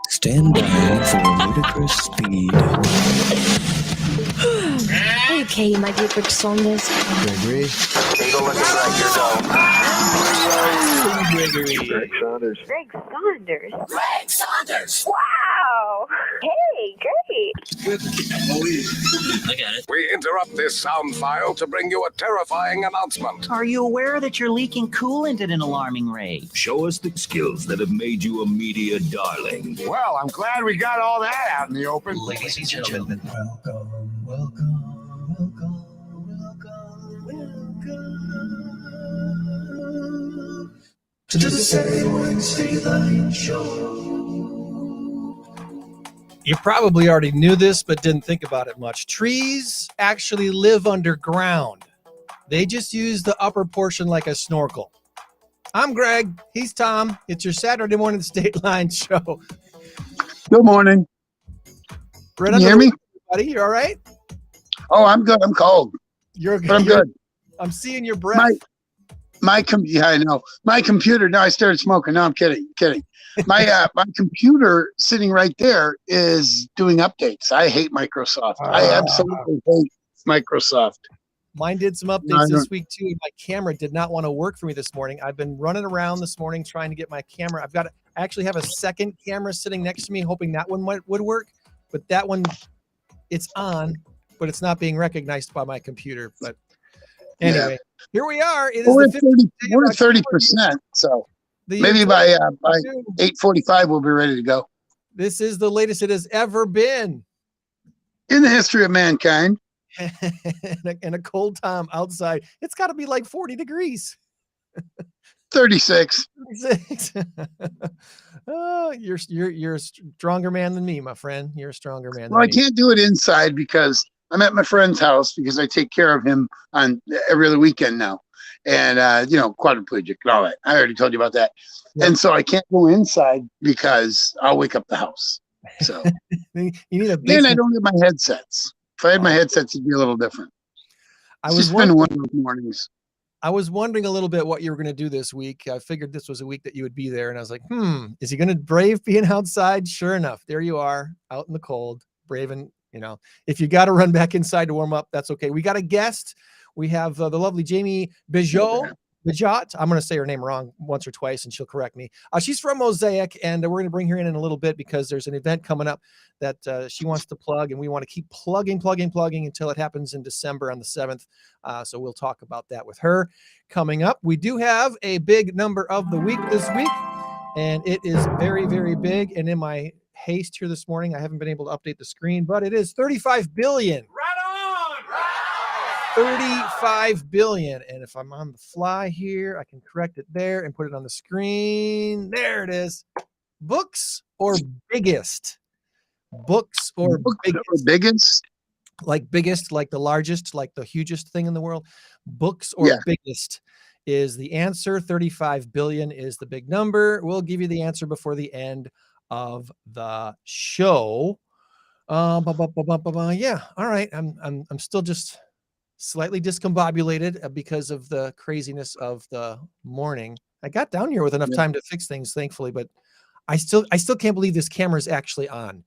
Stand by for ludicrous speed. Okay, my dear Rick Saunders. Gregory. Eagle looking right, you're done. Gregory. Greg Saunders. Greg Saunders. Greg Saunders! Wow! Hey, great! I got it. We interrupt this sound file to bring you a terrifying announcement. Are you aware that you're leaking coolant at an alarming rate? Show us the skills that have made you a media darling. Well, I'm glad we got all that out in the open. Ladies and gentlemen, To the Stateline Show. You probably already knew this, but didn't think about it much. Trees actually live underground. They just use the upper portion like a snorkel. I'm Greg. He's Tom. It's your Saturday morning Stateline Show. Good morning. Right Can you hear me? Buddy, you all right? Oh, I'm good. I'm cold. But I'm good. I'm seeing your breath. Yeah, I know. My computer. No, I started smoking. No, I'm kidding. My computer sitting right there is doing updates. I hate Microsoft. I absolutely hate Microsoft. Mine did some updates this week too. My camera did not want to work for me this morning. I've been running around this morning trying to get my camera. I actually have a second camera sitting next to me, hoping that one would work. But that one, it's on, but it's not being recognized by my computer. But anyway, Here we are. It is we're the 30%. So maybe by 8:45 we'll be ready to go. This is the latest it has ever been in the history of mankind. And a cold Tom outside. It's got to be like 40 degrees. 36. 36. Oh, you're a stronger man than me, my friend. You're a stronger man. Well, I can't do it inside because I'm at my friend's house because I take care of him on every other weekend now. And, quadriplegic and all that. I already told you about that. Yep. And so I can't go inside because I'll wake up the house. So you need a and I don't have my headsets. If I had my headsets, it'd be a little different. It's been one of those mornings. I was wondering a little bit what you were going to do this week. I figured this was a week that you would be there. And I was like, is he going to brave being outside? Sure enough, there you are out in the cold, braving, if you got to run back inside to warm up, that's okay. We got a guest. We have the lovely Jamie Bejot. I'm going to say her name wrong once or twice and she'll correct me. She's from Mosaic, and we're going to bring her in a little bit because there's an event coming up that she wants to plug, and we want to keep plugging until it happens in December on the 7th. So we'll talk about that with her coming up. We do have a big number of the week this week, and it is very, very big. And in my haste here this morning, I haven't been able to update the screen, but it is 35 billion. 35 billion. And if I'm on the fly here, I can correct it there and put it on the screen. There it is. Books or biggest? Books or biggest? Like biggest, like the largest, like the hugest thing in the world. Books or biggest is the answer. 35 billion is the big number. We'll give you the answer before the end of the show. Yeah. All right. I'm still just slightly discombobulated because of the craziness of the morning. I got down here with enough time to fix things, thankfully, but I still can't believe this camera is actually on.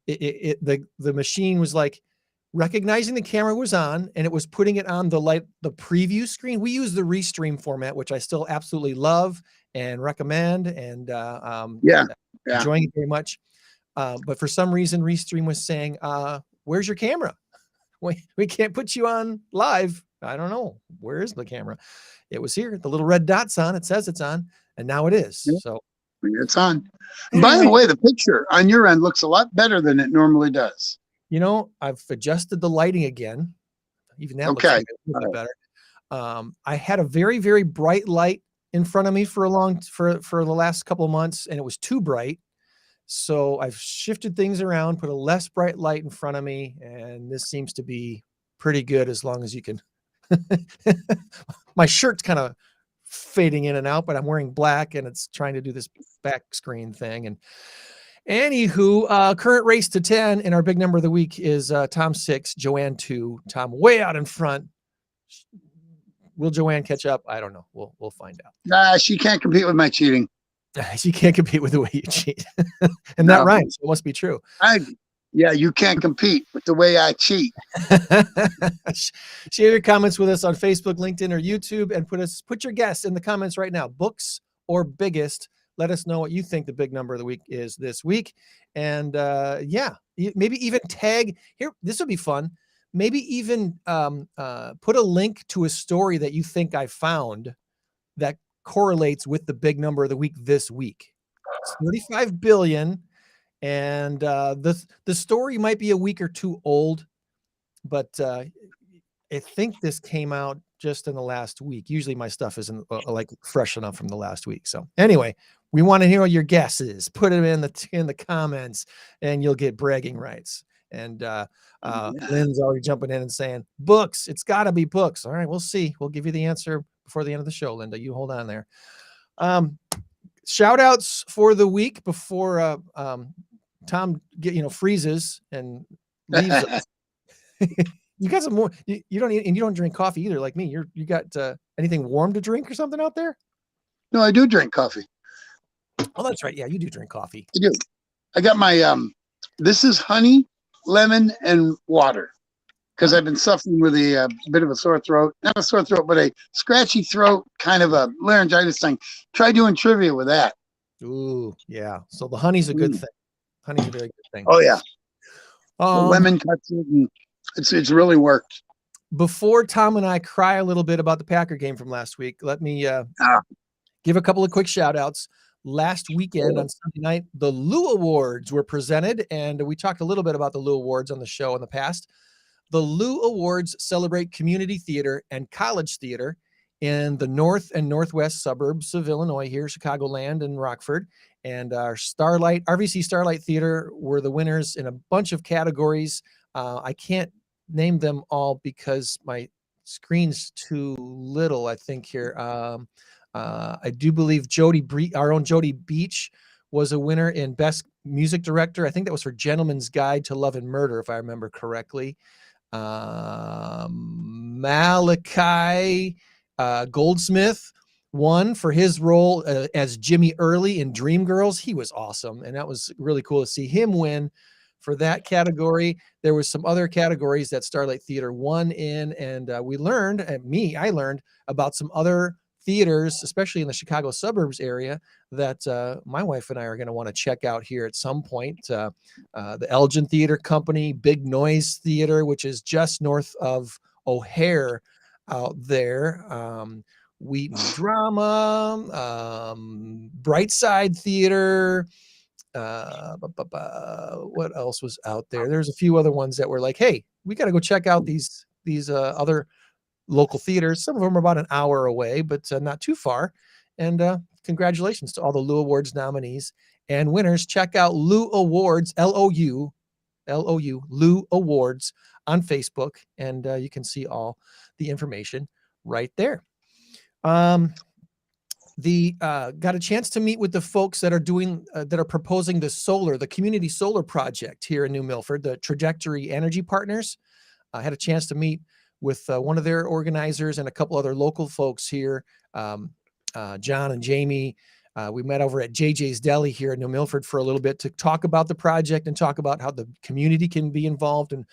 The machine was like recognizing the camera was on, and it was putting it on the preview screen. We use the Restream format, which I still absolutely love and recommend, and enjoying it very much. But for some reason, Restream was saying, "Where's your camera? We can't put you on live." I don't know. Where is the camera? It was here. The little red dot's on. It says it's on, and now it is. Yep. So it's on. By the way, the picture on your end looks a lot better than it normally does. I've adjusted the lighting again. Even that looks a little bit better. I had a very, very bright light in front of me for the last couple of months, and it was too bright. So I've shifted things around, put a less bright light in front of me, and this seems to be pretty good as long as you can. My shirt's kind of fading in and out, but I'm wearing black and it's trying to do this back screen thing. And anywho, current race to 10 in our big number of the week is Tom 6, Joann 2, Tom way out in front. Will Joann catch up? I don't know. We'll find out. Nah, she can't compete with my cheating. She can't compete with the way you cheat. And that rhymes. It must be true. Yeah, you can't compete with the way I cheat. Share your comments with us on Facebook, LinkedIn, or YouTube, and put your guess in the comments right now. Books or biggest. Let us know what you think the big number of the week is this week. And yeah, maybe even tag here. This would be fun. Maybe even put a link to a story that you think I found that correlates with the big number of the week this week. It's 35 billion. And the story might be a week or two old, but I think this came out just in the last week. Usually my stuff isn't like fresh enough from the last week. So anyway, we want to hear your guesses. Put them in the comments, and you'll get bragging rights. And Lynn's already jumping in and saying books. It's got to be books. All right, we'll see. We'll give you the answer before the end of the show, Linda. You hold on there. Shout outs for the week before Tom freezes and leaves us. You got some more. You don't drink coffee either, like me. You got anything warm to drink or something out there? No, I do drink coffee. Oh, that's right. Yeah, you do drink coffee. I do. I got my this is honey, lemon, and water, because I've been suffering with a bit of a sore throat. Not a sore throat, but a scratchy throat, kind of a laryngitis thing. Try doing trivia with that. Ooh, yeah. So the honey's a good thing. Honey's a very good thing. Oh yeah. The lemon cuts it, and it's really worked. Before Tom and I cry a little bit about the Packer game from last week, let me give a couple of quick shout outs. Last weekend on Sunday night, the Lou Awards were presented, and we talked a little bit about the Lou Awards on the show in the past. The Lou Awards celebrate community theater and college theater in the north and northwest suburbs of Illinois, here, Chicagoland and Rockford. And our RVC Starlight Theater were the winners in a bunch of categories. I can't name them all because my screen's too little, I think, here. I do believe our own Jody Beach was a winner in Best Music Director. I think that was for Gentleman's Guide to Love and Murder, if I remember correctly. Malachi Goldsmith won for his role as Jimmy Early in Dreamgirls. He was awesome, and that was really cool to see him win for that category. There was some other categories that Starlight Theater won in, and I learned about some other theaters, especially in the Chicago suburbs area, that my wife and I are going to want to check out here at some point. The Elgin Theater Company, Big Noise Theater, which is just north of O'Hare out there. Wheaton Drama, Brightside Theater. What else was out there? There's a few other ones that were like, hey, we got to go check out these other local theaters. Some of them are about an hour away, but not too far. And congratulations to all the Lou Awards nominees and winners. Check out Lou Awards, Lou Awards on Facebook, and you can see all the information right there. Got a chance to meet with the folks that are proposing the community solar project here in New Milford, the Trajectory Energy Partners. I had a chance to meet with one of their organizers and a couple other local folks here, John and Jamie. We met over at JJ's Deli here in New Milford for a little bit to talk about the project and talk about how the community can be involved, and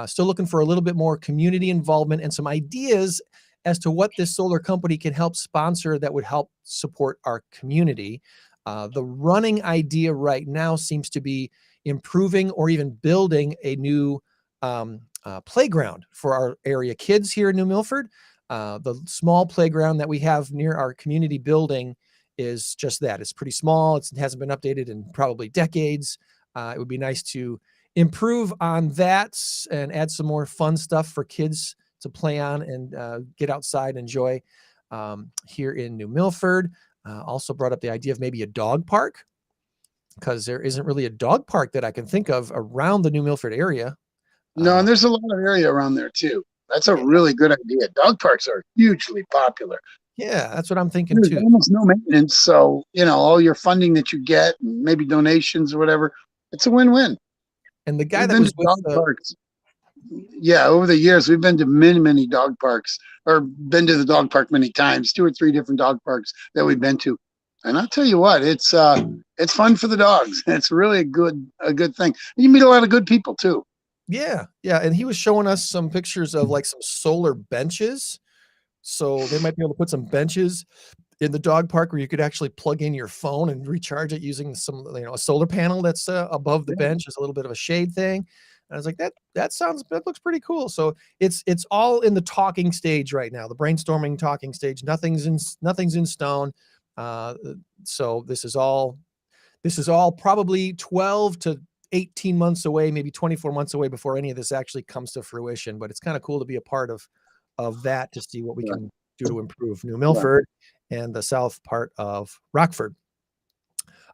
still looking for a little bit more community involvement and some ideas as to what this solar company can help sponsor that would help support our community. The running idea right now seems to be improving or even building a new playground for our area kids here in New Milford. The small playground that we have near our community building is just that. It's pretty small. It hasn't been updated in probably decades. It would be nice to improve on that and add some more fun stuff for kids to play on and get outside and enjoy. here in New Milford. Also brought up the idea of maybe a dog park, because there isn't really a dog park that I can think of around the New Milford area. No, and there's a lot of area around there too. That's a really good idea. Dog parks are hugely popular. Yeah, that's what I'm thinking There's too. almost no maintenance, so all your funding that you get, and maybe donations or whatever, it's a win-win. And the guy We've that been was to with dog parks. Yeah, over the years we've been to many dog parks, or been to the dog park many times. 2 or 3 different dog parks that we've been to, and I'll tell you what, it's fun for the dogs. It's really a good thing. You meet a lot of good people too. Yeah, and he was showing us some pictures of like some solar benches. So they might be able to put some benches in the dog park where you could actually plug in your phone and recharge it using some, a solar panel that's above the bench. Is a little bit of a shade thing. And I was like, that looks pretty cool. So it's all in the talking stage right now, the brainstorming talking stage. Nothing's in stone. So this is all probably 12 to 18 months away, maybe 24 months away before any of this actually comes to fruition. But it's kind of cool to be a part of that, to see what we can do to improve New Milford and the south part of Rockford.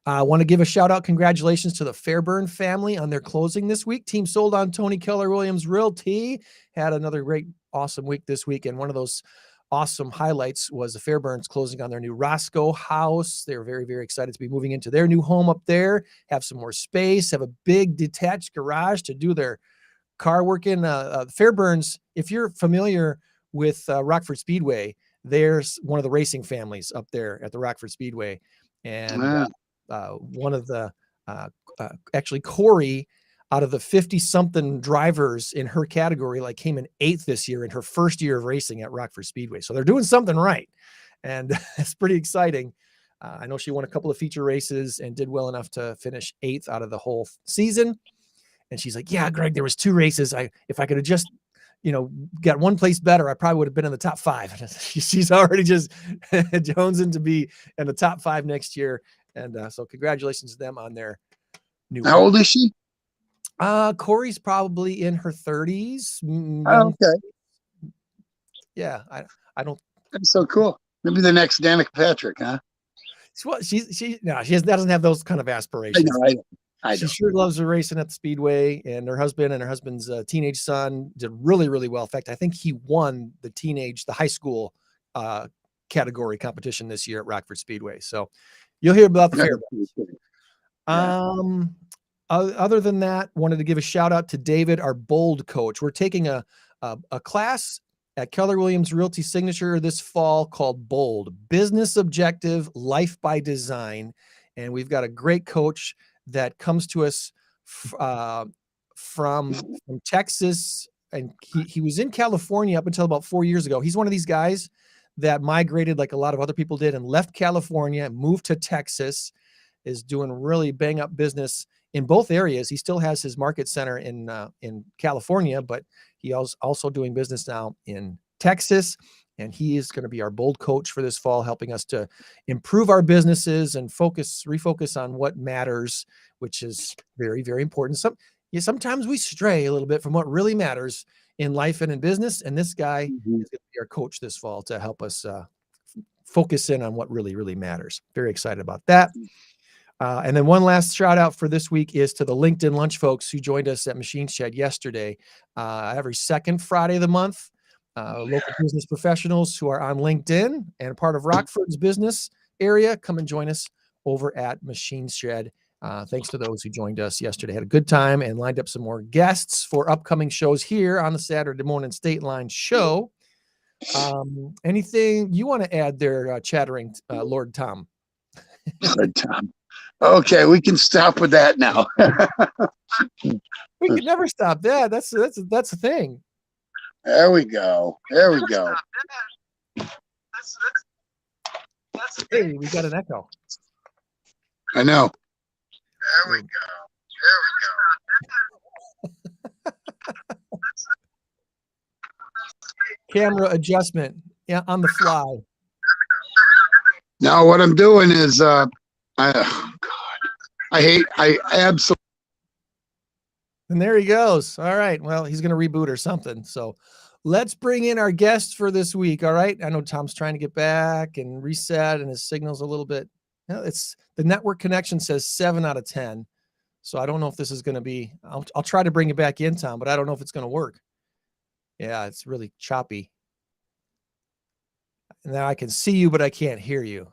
I want to give a shout out, congratulations to the Fairburn family on their closing this week. Team sold on Tony Keller Williams Realty had another great, awesome week this week. And one of those awesome highlights was the Fairburns closing on their new Roscoe house. They're very, very excited to be moving into their new home up there, have some more space, have a big detached garage to do their car work in. Fairburns, if you're familiar with Rockford Speedway, there's one of the racing families up there at the Rockford Speedway. And one of the, actually Corey, out of the 50 something drivers in her category, came in 8th this year in her first year of racing at Rockford Speedway. So they're doing something right. And it's pretty exciting. I know she won a couple of feature races and did well enough to finish 8th out of the whole season. And she's like, yeah, Greg, there was 2 races. If I could have just, got one place better, I probably would have been in the top 5. She's already just jonesing to be in the top 5 next year. And so congratulations to them on their new. How old is she? Corey's probably in her 30s. Oh, okay. Yeah, I don't. That's so cool. Maybe the next Danica Patrick, huh? She doesn't have those kind of aspirations. I know. She sure loves her racing at the Speedway, and her husband's teenage son did really, really well. In fact, I think he won the high school category competition this year at Rockford Speedway. So you'll hear about the Fairburns. Other than that, wanted to give a shout out to David, our bold coach. We're taking a class at Keller Williams Realty Signature this fall called Bold, Business Objective, Life by Design. And we've got a great coach that comes to us from Texas. And he was in California up until about 4 years ago. He's one of these guys that migrated like a lot of other people did and left California, moved to Texas, is doing really bang up business in both areas. He still has his market center in California, but he also doing business now in Texas. And he is going to be our bold coach for this fall, helping us to improve our businesses and refocus on what matters, which is very, very important. Sometimes we stray a little bit from what really matters in life and in business. And this guy is going to be our coach this fall to help us focus in on what really, really matters. Very excited about that. And then one last shout out for this week is to the LinkedIn Lunch folks who joined us at Machine Shed yesterday. Every second Friday of the month, local business professionals who are on LinkedIn and part of Rockford's business area, come and join us over at Machine Shed. Thanks to those who joined us yesterday. Had a good time and lined up some more guests for upcoming shows here on the Saturday morning Stateline show. Anything you want to add there, chattering Lord Tom? Lord Tom. Okay, we can stop with that now. We can never stop that. That's the thing. There we go. Hey, we got an echo. I know. There we go. Camera adjustment. Yeah, on the fly. Now what I'm doing is I absolutely. And there he goes. All right. Well, he's going to reboot or something. So let's bring in our guest for this week. All right. I know Tom's trying to get back and reset, and his signal's a little bit. It's the network connection says 7 out of 10. So I don't know if this is going to be. I'll try to bring it back in, Tom, but I don't know if it's going to work. Yeah, it's really choppy. Now I can see you, but I can't hear you.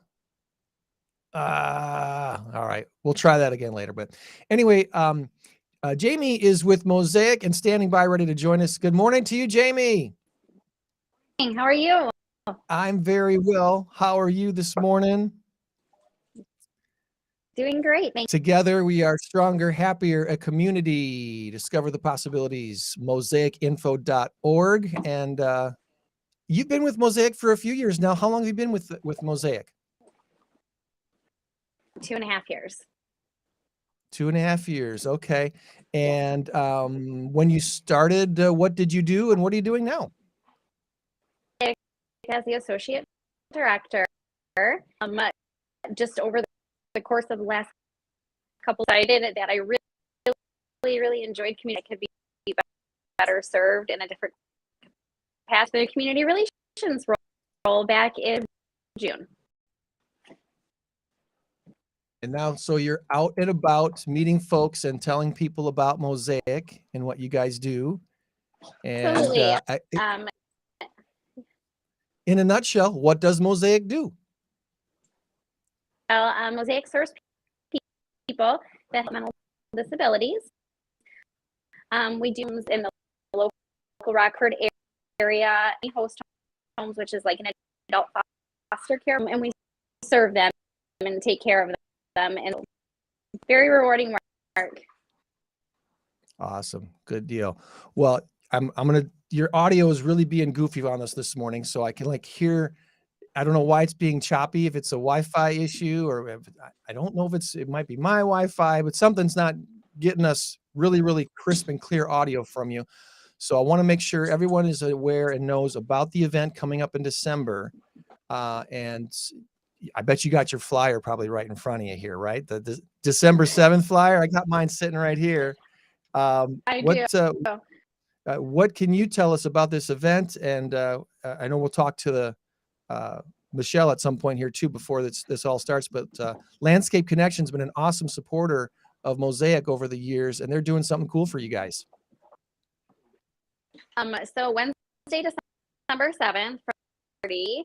All right. We'll try that again later. But anyway, Jamie is with Mosaic and standing by ready to join us. Good morning to you, Jamie. How are you? I'm very well. How are you this morning? Doing great. Thank you. Together, we are stronger, happier, a community. Discover the possibilities. Mosaicinfo.org. And you've been with Mosaic for a few years now. How long have you been with Mosaic? 2.5 years. 2.5 years. Okay. And when you started, what did you do and what are you doing now? As the associate director, just over the course of the last couple, decided that I really enjoyed community. I could be better served in a different path. The community relations role back in June. And now, so you're out and about meeting folks and telling people about Mosaic and what you guys do. And in a nutshell, what does Mosaic do? Well, Mosaic serves people that have mental disabilities. We do in the local Rockford area, host homes, which is like an adult foster care, and we serve them and take care of them, and very rewarding work. Awesome. Good deal. Well, I'm gonna, your audio is really being goofy on us this morning, so I can like hear, I don't know why it's being choppy, if it's a Wi-Fi issue or if, I don't know if it might be my Wi-Fi, but something's not getting us really crisp and clear audio from you. So I want to make sure everyone is aware and knows about the event coming up in December. And I bet you got your flyer probably right in front of you here, right? The December 7th flyer. I got mine sitting right here. I do. What can you tell us about this event? And I know we'll talk to the Michelle at some point here too before this all starts. But Landscape Connection's been an awesome supporter of Mosaic over the years, and they're doing something cool for you guys. So Wednesday, December 7th, party,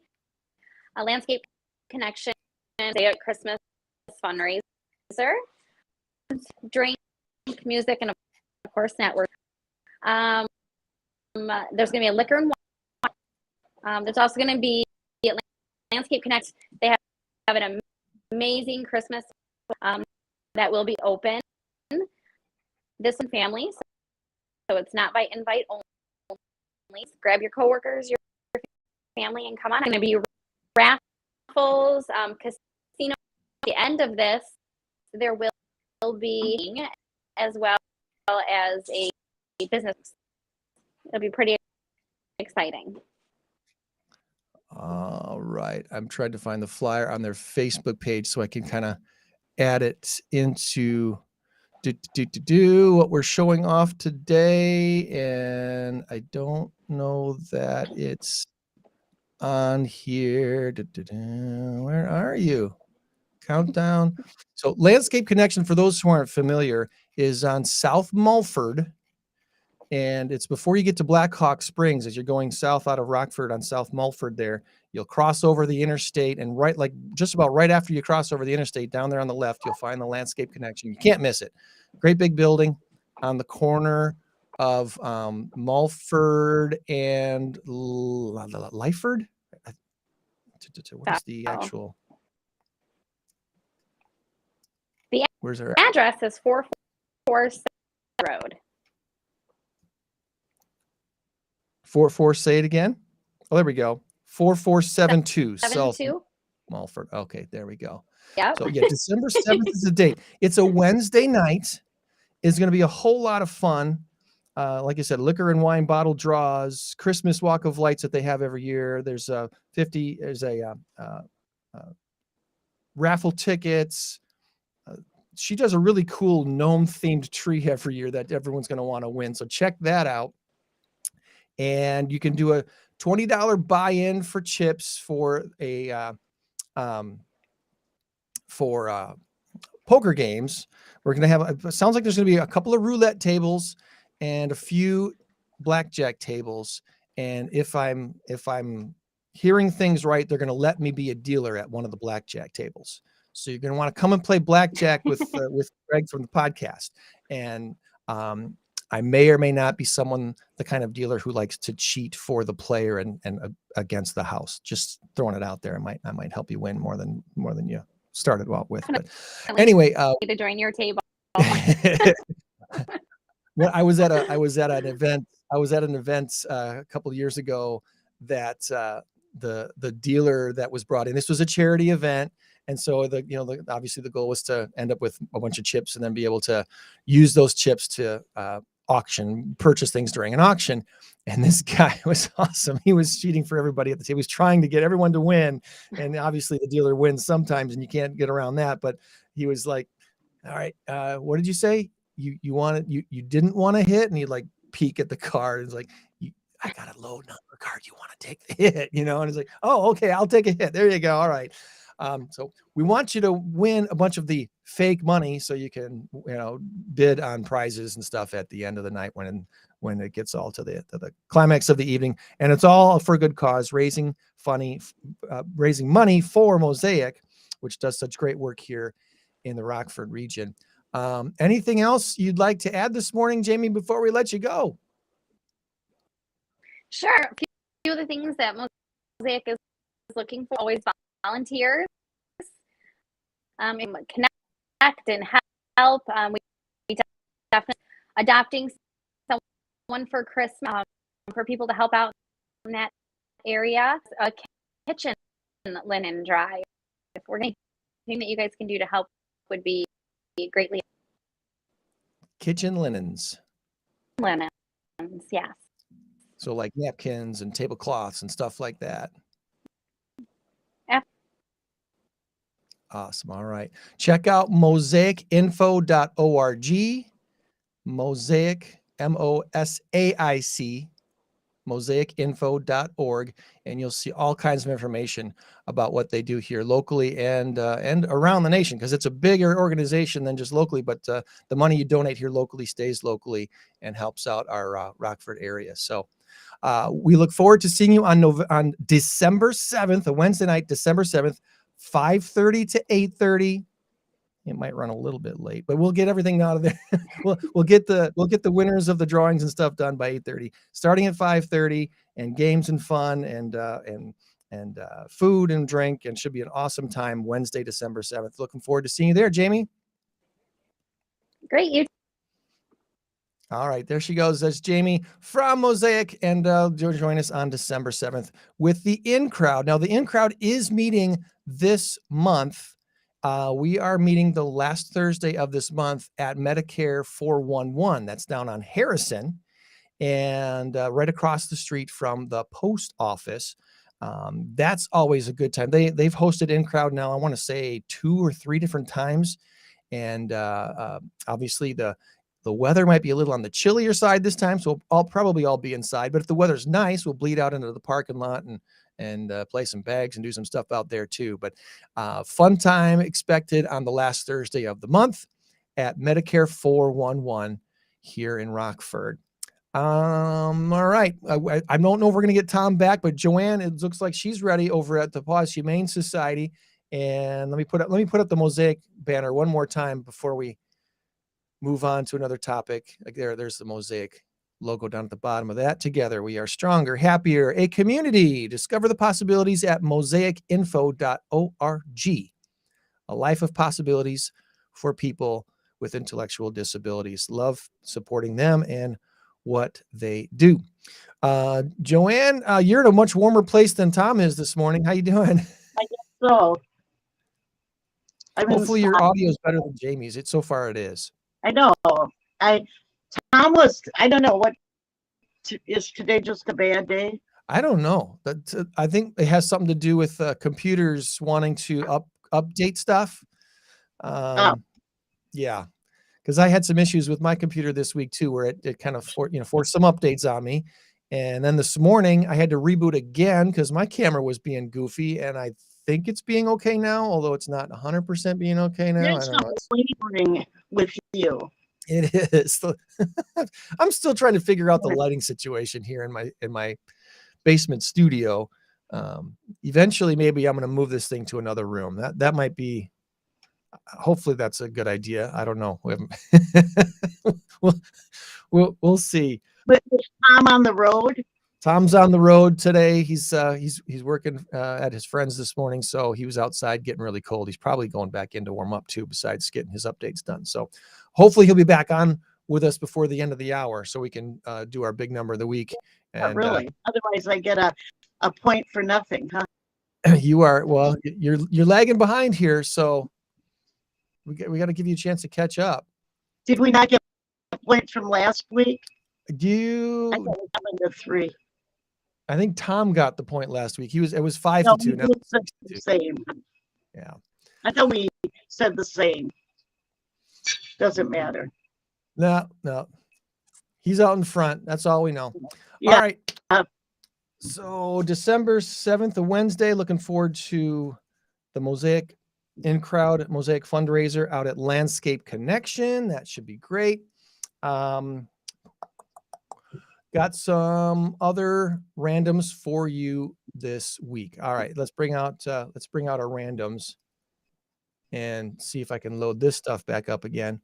a Landscape Connection Mosaic Christmas fundraiser, drink, music, and of course network. There's going to be a liquor and wine. There's also going to be Landscape Connect. They have an amazing Christmas that will be open this and family. So it's not by invite only. Grab your coworkers, your family, and come on. It's going to be raffles, casino. At the end of this, there will be as well as a business. It'll be pretty exciting. All right. I'm trying to find the flyer on their Facebook page so I can kind of add it into what we're showing off today. And I don't know that it's on here. Where are you? Countdown. So Landscape Connection, for those who aren't familiar, is on South Mulford. And it's before you get to Black Hawk Springs, as you're going south out of Rockford on South Mulford there, you'll cross over the interstate, and just about right after you cross over the interstate, down there on the left, you'll find the Landscape Connection. You can't miss it. Great big building on the corner of Mulford and Lyford. What is the actual? Where's our address? Is 447 Road. 44, say it again. Oh, there we go. 4472 South 72. Mulford. Okay, there we go. Yep. So yeah, December 7th is the date. It's a Wednesday night. It's going to be a whole lot of fun. Like I said, liquor and wine bottle draws, Christmas walk of lights that they have every year. There's raffle tickets. She does a really cool gnome themed tree every year that everyone's going to want to win. So check that out. and you can do a $20 buy-in for chips for poker games. We're going to have, it sounds like there's going to be a couple of roulette tables and a few blackjack tables. And if I'm hearing things right, they're going to let me be a dealer at one of the blackjack tables. So you're going to want to come and play blackjack with Greg from the podcast. And I may or may not be the kind of dealer who likes to cheat for the player and against the house. Just throwing it out there. I might help you win more than you started out with. But anyway, to join your table. Well, I was at an event a couple of years ago that the dealer that was brought in, this was a charity event. And so obviously the goal was to end up with a bunch of chips and then be able to use those chips to purchase things during an auction. And this guy was awesome. He was cheating for everybody at the table. He was trying to get everyone to win. And obviously the dealer wins sometimes and you can't get around that. But he was like, all right, what did you say? You didn't want to hit? And he'd like peek at the card. It's like, I got a low number card. You want to take the hit, And it's like, oh, okay, I'll take a hit. There you go. All right. So we want you to win a bunch of the fake money so you can, bid on prizes and stuff at the end of the night when it gets all to the climax of the evening. And it's all for a good cause, raising money for Mosaic, which does such great work here in the Rockford region. Anything else you'd like to add this morning, Jamie, before we let you go? Sure. A few of the things that Mosaic is looking for, always volunteers, connect and help. We definitely adopting someone for Christmas, for people to help out in that area. A kitchen linen drive. If we're anything that you guys can do to help would be greatly. Kitchen linens, yes. So like napkins and tablecloths and stuff like that. Yeah. Awesome. All right. Check out mosaicinfo.org. Mosaic, MOSAIC, mosaicinfo.org, and you'll see all kinds of information about what they do here locally and around the nation, because it's a bigger organization than just locally, but the money you donate here locally stays locally and helps out our Rockford area. So we look forward to seeing you on December 7th, a Wednesday night, December 7th, 5:30 to 8:30. It might run a little bit late, but we'll get everything out of there. we'll get the winners of the drawings and stuff done by 8:30, starting at 5:30, and games and fun and food and drink, and should be an awesome time Wednesday, December 7th. Looking forward to seeing you there, Jamie. Great. You. All right, there she goes. That's Jamie from Mosaic, and join us on December 7th with the In Crowd. Now, the In Crowd is meeting this month. We are meeting the last Thursday of this month at Medicare 411. That's down on Harrison and right across the street from the post office. That's always a good time. They've hosted In Crowd now, I want to say 2 or 3 different times. And obviously the weather might be a little on the chillier side this time, so I'll probably all be inside. But if the weather's nice, we'll bleed out into the parking lot and play some bags and do some stuff out there too. But fun time expected on the last Thursday of the month at Medicare 411 here in Rockford. All right. I don't know if we're going to get Tom back, but Joann, it looks like she's ready over at the PAWS Humane Society. And let me put up the Mosaic banner one more time before we move on to another topic. Like there's the Mosaic logo down at the bottom of that. Together we are stronger, happier, a community. Discover the possibilities at mosaicinfo.org. A life of possibilities for people with intellectual disabilities. Love supporting them and what they do. Joann, you're in a much warmer place than Tom is this morning. How you doing? I guess so. Hopefully your audio is better than Jamie's. So far it is. I know. I don't know is today just a bad day? I don't know. I think it has something to do with computers wanting to update stuff. Yeah, because I had some issues with my computer this week too, where it kind of forced some updates on me, And then this morning I had to reboot again because my camera was being goofy, and I think it's being okay now, although it's not 100% being okay now. There's I don't some know. wavering with you. It is. I'm still trying to figure out the lighting situation here in my basement studio. Eventually, maybe I'm going to move this thing to another room. That might be. Hopefully, that's a good idea. I don't know. We haven't. we'll see. But is Tom on the road? Tom's on the road today. He's working at his friend's this morning, so he was outside getting really cold. He's probably going back in to warm up too, besides getting his updates done. So hopefully he'll be back on with us before the end of the hour, so we can do our big number of the week. And, really? Otherwise, I get a point for nothing, huh? You are, well, you're lagging behind here, so we got to give you a chance to catch up. Did we not get a point from last week? I You, got it 7-3. I think Tom got the point last week. It was No, 5-2. we Now, said the same. yeah. I thought we said the same. Doesn't matter. No. He's out in front. That's all we know. Yeah. All right. So December 7th, a Wednesday, looking forward to the Mosaic in-crowd Mosaic fundraiser out at Landscape Connection. That should be great. Got some other randoms for you this week. All right, let's bring out our randoms and see if I can load this stuff back up again.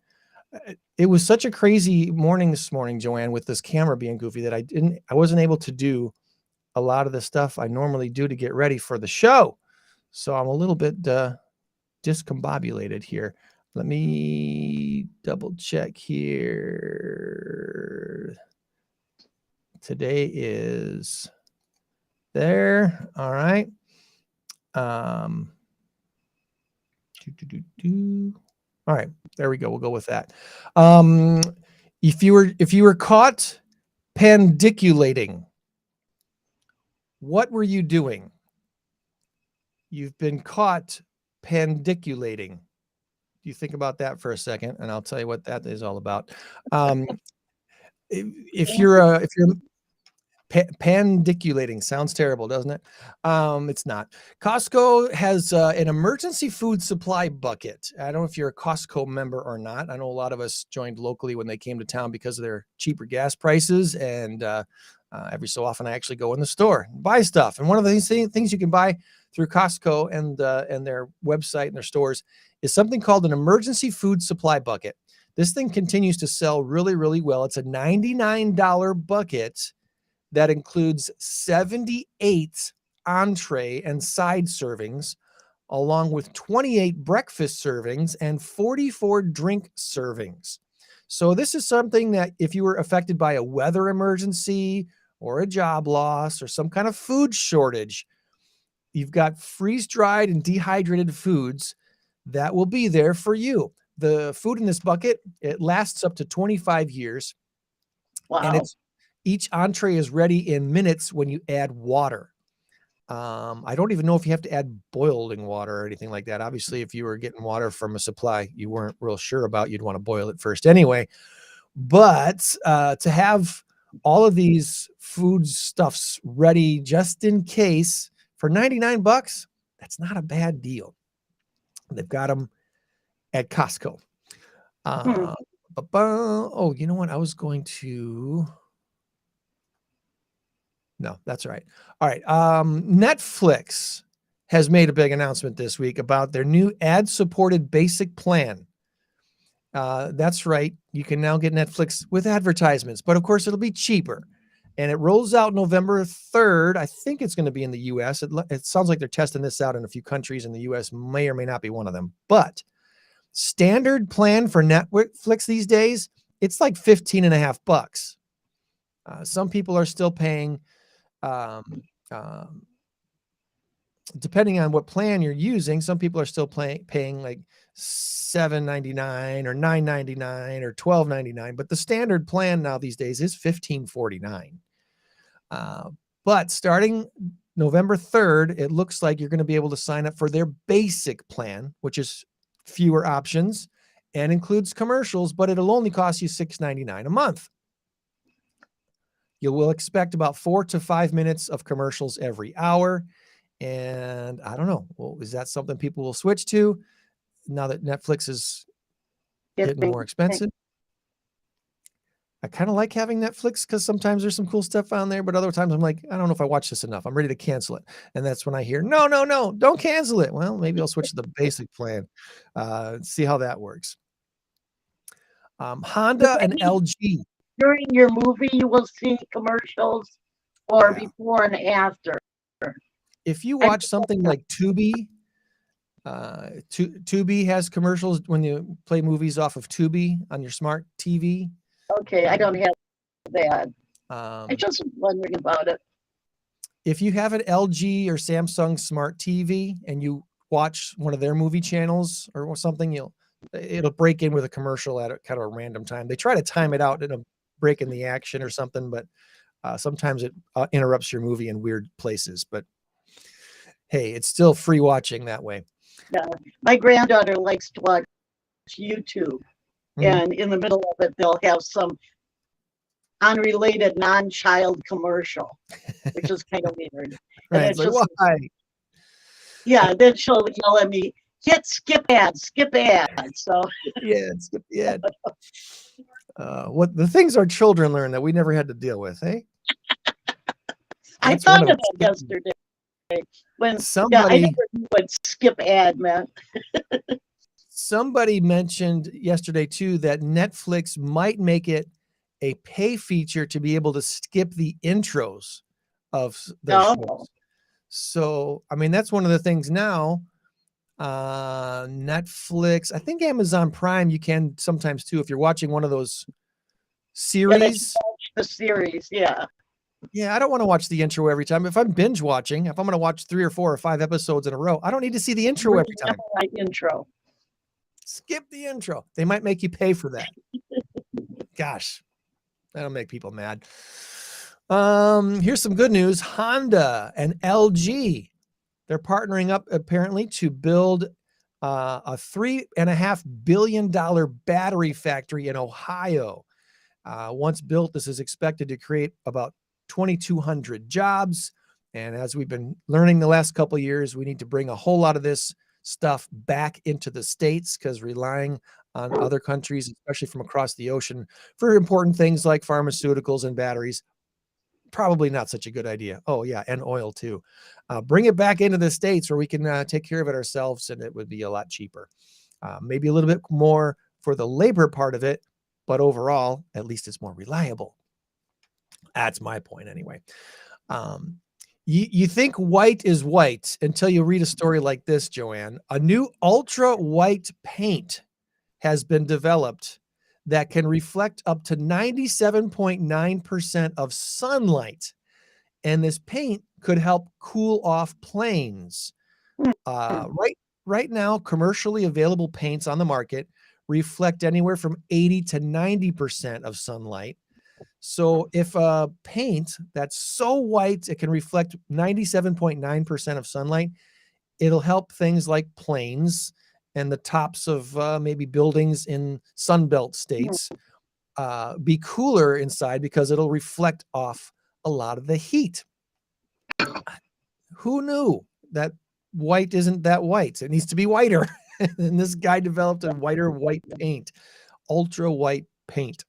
It was such a crazy morning this morning, Joann, with this camera being goofy that I wasn't able to do a lot of the stuff I normally do to get ready for the show. So I'm a little bit discombobulated here. Let me double check here. Today is there. All right. All right, there we go. We'll go with that. If you were caught pandiculating, what were you doing? You've been caught pandiculating. Do you think about that for a second, and I'll tell you what that is all about. If you're pandiculating, sounds terrible, doesn't it? It's not. Costco has an emergency food supply bucket. I don't know if you're a Costco member or not. I know a lot of us joined locally when they came to town because of their cheaper gas prices, and every so often I actually go in the store and buy stuff. And one of the things you can buy through Costco and their website and their stores is something called an emergency food supply bucket. This thing continues to sell really, really well. It's a $99 bucket that includes 78 entree and side servings, along with 28 breakfast servings and 44 drink servings. So this is something that if you were affected by a weather emergency or a job loss or some kind of food shortage, you've got freeze-dried and dehydrated foods that will be there for you. The food in this bucket, it lasts up to 25 years. Wow. And each entree is ready in minutes when you add water. I don't even know if you have to add boiling water or anything like that. Obviously, if you were getting water from a supply you weren't real sure about, you'd want to boil it first anyway. But to have all of these food stuffs ready just in case for $99, that's not a bad deal. They've got them at Costco. Oh, you know what? I was going to... No, that's right. All right. Netflix has made a big announcement this week about their new ad-supported basic plan. That's right. You can now get Netflix with advertisements, but of course it'll be cheaper. And it rolls out November 3rd. I think it's going to be in the U.S. It sounds like they're testing this out in a few countries, and the U.S. may or may not be one of them. But standard plan for Netflix these days, it's like $15.50. Some people are still paying, depending on what plan you're using, some people are still paying like $7.99 or $9.99 or $12.99. But the standard plan now these days is $15.49. But starting November 3rd, it looks like you're going to be able to sign up for their basic plan, which is fewer options and includes commercials, but it'll only cost you $6.99 a month. You will expect about 4 to 5 minutes of commercials every hour. And I don't know, well, is that something people will switch to now that Netflix is getting more expensive? I kind of like having Netflix because sometimes there's some cool stuff on there, but other times I'm like, I don't know if I watch this enough. I'm ready to cancel it. And that's when I hear, no, don't cancel it. Well, maybe I'll switch to the basic plan. See how that works. Honda and LG. During your movie, you will see commercials, or Yeah. before and after. If you watch something like Tubi, Tubi has commercials when you play movies off of Tubi on your smart TV. Okay, I don't have that. Um, I just was wondering about it. if you have an LG or Samsung smart TV and you watch one of their movie channels or something, it'll break in with a commercial at a kind of a random time. They try to time it out in a break in the action or something, but sometimes it interrupts your movie in weird places. But hey, it's still free watching that way. Yeah. My granddaughter likes to watch YouTube, and in the middle of it, they'll have some unrelated non-child commercial, which is kind of weird. And Right. it's It's like, just, why? yeah, then she'll yell at me, hit skip ads. So Yeah, skip the ad. What the things our children learn that we never had to deal with, eh? I That's one thought of of that yesterday when I somebody never knew what skip ad meant. somebody mentioned yesterday too that Netflix might make it a pay feature to be able to skip the intros of their shows. So, I mean, that's one of the things now. Netflix, I think Amazon Prime, you can sometimes too, if you're watching one of those series. The series, yeah. Yeah, I don't want to watch the intro every time. If I'm binge watching, if I'm going to watch 3 or 4 or 5 episodes in a row, I don't need to see the intro every time. Like intro. Skip the intro. They might make you pay for that. Gosh, that'll make people mad. Here's some good news. Honda and LG, they're partnering up apparently to build a $3.5 billion battery factory in Ohio. Once built, this is expected to create about 2,200 jobs. And as we've been learning the last couple of years, we need to bring a whole lot of this stuff back into the States because relying on other countries, especially from across the ocean, for important things like pharmaceuticals and batteries, probably not such a good idea. Oh, yeah, and oil too. Bring it back into the States where we can take care of it ourselves, and it would be a lot cheaper. Maybe a little bit more for the labor part of it, but overall, at least it's more reliable. That's my point anyway. You think white is white until you read a story like this, Joann. A new ultra white paint has been developed that can reflect up to 97.9% of sunlight. And this paint could help cool off planes. Right now, commercially available paints on the market reflect anywhere from 80 to 90% of sunlight. So if a paint that's so white, it can reflect 97.9% of sunlight, it'll help things like planes and the tops of maybe buildings in Sunbelt states be cooler inside because it'll reflect off a lot of the heat. Who knew that white isn't that white? It needs to be whiter. And this guy developed a white paint, ultra white paint.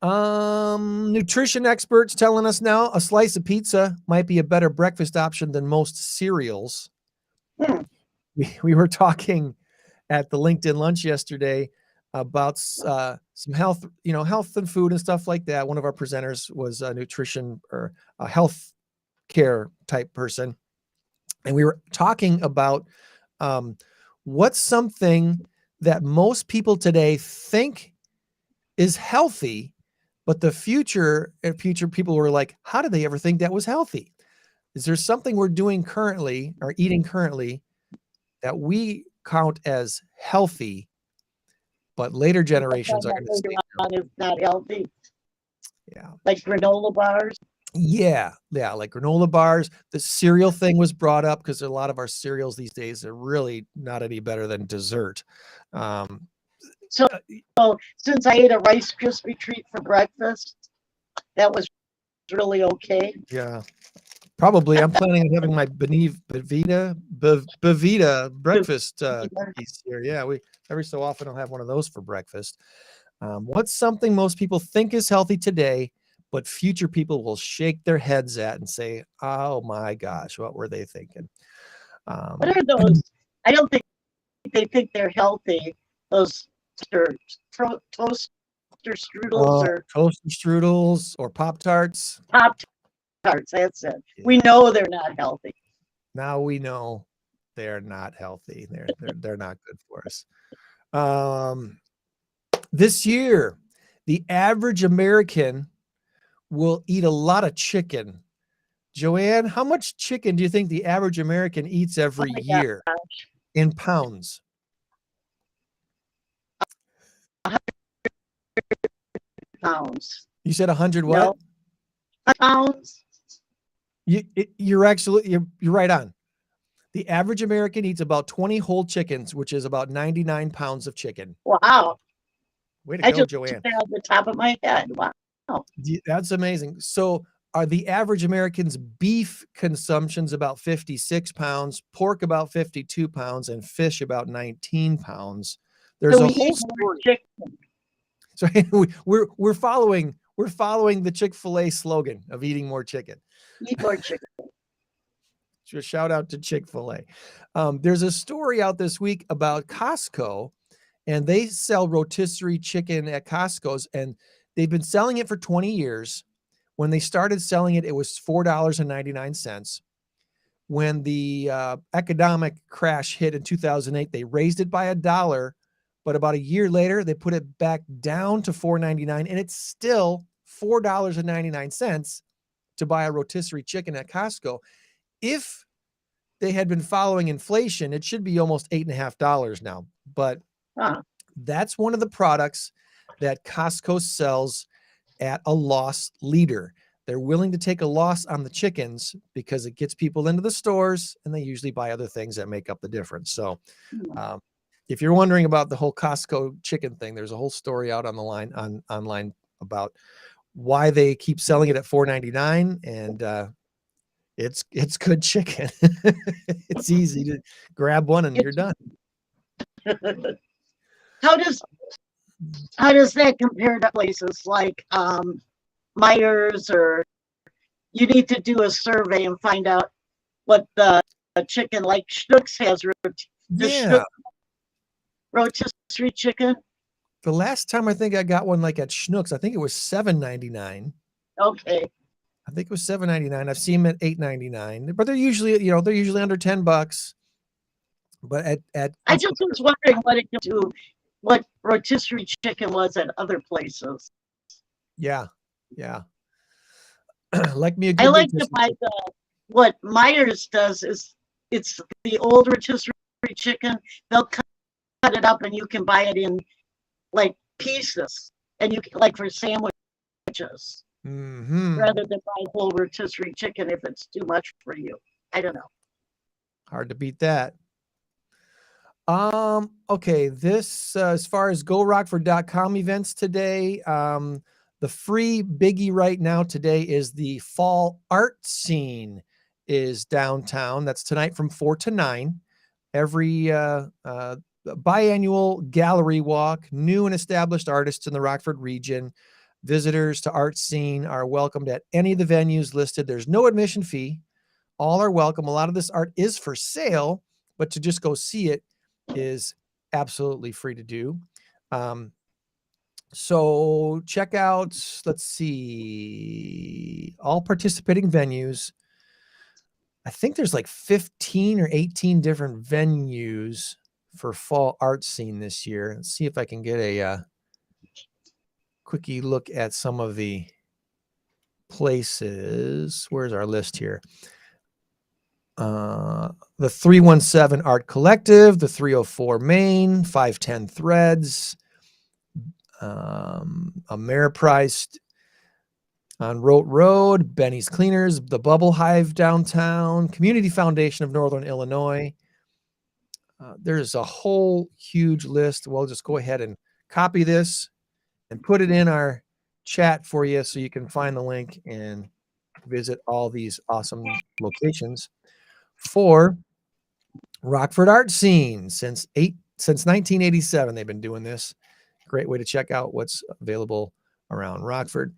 Nutrition experts telling us now a slice of pizza might be a better breakfast option than most cereals. We were talking at the LinkedIn lunch yesterday about some health and food and stuff like that. One of our presenters was a nutrition or a health care type person. And we were talking about what's something that most people today think is healthy, but the future people were like, how did they ever think that was healthy? Is there something we're doing currently or eating currently that we count as healthy, but later generations are going to say it's not healthy? Yeah. Like granola bars? Yeah, like granola bars. The cereal thing was brought up because a lot of our cereals these days are really not any better than dessert. So since I ate a Rice Krispie treat for breakfast, That was really okay. Yeah. Probably. I'm planning on having my Bevita breakfast piece here. Yeah, we every so often I'll have one of those for breakfast. What's something most people think is healthy today, but future people will shake their heads at and say, "Oh my gosh, what were they thinking?" What are those? I don't think they think they're healthy. Those toaster strudels or toaster strudels or Pop-Tarts. Pop-Tarts. That's it. We know they're not healthy. Now we know they're not healthy. They're not good for us. This year, the average American will eat a lot of chicken. Joann, how much chicken do you think the average American eats every year in pounds? 100 pounds. You said 100 what? No. Pounds. You're right on. The average American eats about 20 whole chickens, which is about 99 pounds of chicken. Wow. Way to go, Joann. Took that off the top of my head. Wow. That's amazing. So are the average American's beef consumption's about 56 pounds, pork about 52 pounds, and fish about 19 pounds. There's a whole story. So we're following the Chick-fil-A slogan of eating more chicken. Eat more chicken. Just shout out to Chick-fil-A. There's a story out this week about Costco, and they sell rotisserie chicken at Costco's, and they've been selling it for 20 years. When they started selling it, it was $4.99. When the economic crash hit in 2008, they raised it by $1, but about a year later, they put it back down to $4.99, and it's still $4.99 to buy a rotisserie chicken at Costco. If they had been following inflation, it should be almost $8.50 now. But that's one of the products that Costco sells at a loss leader. They're willing to take a loss on the chickens because it gets people into the stores, and they usually buy other things that make up the difference. So if you're wondering about the whole Costco chicken thing, there's a whole story out on the line online about why they keep selling it at $4.99, and it's good chicken. It's easy to grab one and you're done. How does that compare to places like Myers, or you need to do a survey and find out what the chicken like Schnucks has? Yeah. Rotisserie chicken. The last time I think I got one like at Schnucks, I think it was $7.99. Okay. I think it was $7.99. I've seen them at $8.99, but they're usually under $10. But at I just was wondering what rotisserie chicken was at other places. Yeah. Like me a good I like to buy what Myers does is it's the old rotisserie chicken. They'll cut it up and you can buy it in like pieces, and you can, like for sandwiches, rather than buy whole rotisserie chicken if it's too much for you. I don't know. Hard to beat that. Okay, this as far as GoRockford.com events today, the free biggie right now today is the Fall Art Scene is downtown. That's tonight from 4 to 9. Every biannual gallery walk, new and established artists in the Rockford region. Visitors to Art Scene are welcomed at any of the venues listed. There's no admission fee. All are welcome. A lot of this art is for sale, but to just go see it is absolutely free to do. So check out, let's see, all participating venues. I think there's like 15 or 18 different venues for Fall Art Scene this year. Let's see if I can get a quickie look at some of the places. Where's our list here? The 317 Art Collective, the 304 Main, 510 Threads, Ameriprise on Rote Road, Benny's Cleaners, the Bubble Hive downtown, Community Foundation of Northern Illinois. There's a whole huge list. We'll just go ahead and copy this and put it in our chat for you so you can find the link and visit all these awesome locations for Rockford Art Scene. Since 1987, they've been doing this. Great way to check out what's available around Rockford.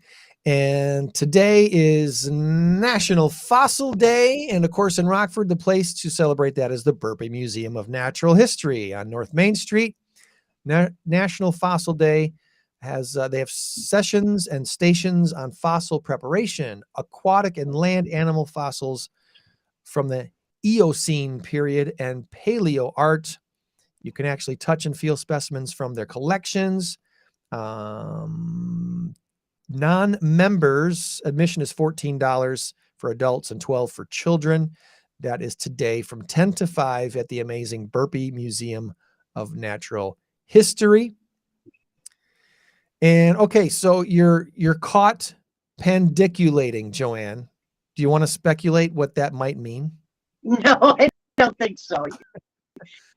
And today is National Fossil Day. And of course, in Rockford, the place to celebrate that is the Burpee Museum of Natural History on North Main Street. National Fossil Day has, they have sessions and stations on fossil preparation, aquatic and land animal fossils from the Eocene period, and paleo art. You can actually touch and feel specimens from their collections. Non-members admission is $14 for adults and $12 for children. That is today from 10 to 5 at the amazing Burpee Museum of Natural History. And okay, so you're caught pandiculating, Joann. Do you want to speculate what that might mean? No, I don't think so.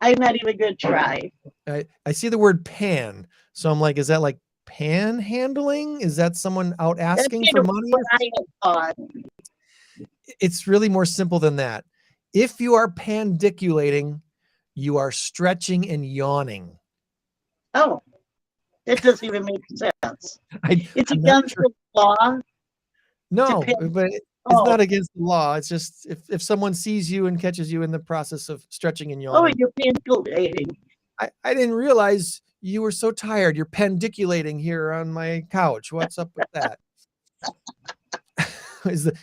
I'm not even going to try. I see the word pan, so I'm like, is that like panhandling? Is that someone out asking for money? It's really more simple than that. If you are pandiculating, you are stretching and yawning. Oh, it doesn't even make sense. It's I'm against the law. No, but it's not against the law. It's just if someone sees you and catches you in the process of stretching and yawning. Oh, you're pandiculating. I didn't realize you were so tired. You're pandiculating here on my couch. What's up with that?